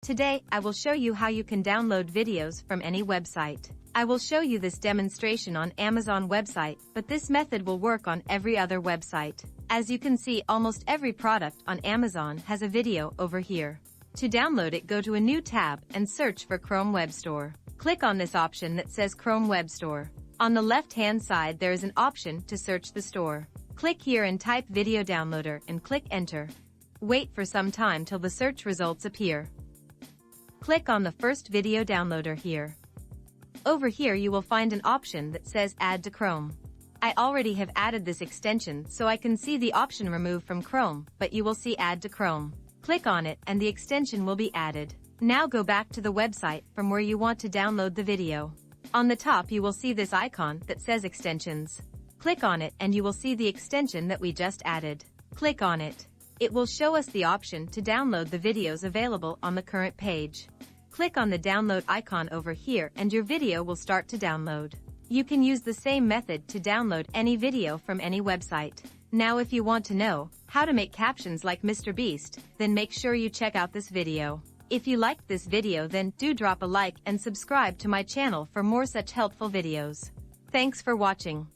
Today, I will show you how you can download videos from any website. I will show you this demonstration on Amazon website, but this method will work on every other website. As you can see, almost every product on Amazon has a video over here. To download it, go to a new tab and search for Chrome Web Store. Click on this option that says Chrome Web Store. On the left-hand side there is an option to search the store. Click here and type Video Downloader and click Enter. Wait for some time till the search results appear. Click on the first video downloader here. Over here you will find an option that says Add to Chrome. I already have added this extension so I can see the option Remove from Chrome, but you will see Add to Chrome. Click on it and the extension will be added. Now go back to the website from where you want to download the video. On the top you will see this icon that says Extensions. Click on it and you will see the extension that we just added. Click on it. It will show us the option to download the videos available on the current page. Click on the download icon over here and your video will start to download. You can use the same method to download any video from any website. Now if you want to know how to make captions like Mr. Beast, then make sure you check out this video. If you liked this video, then do drop a like and subscribe to my channel for more such helpful videos. Thanks for watching.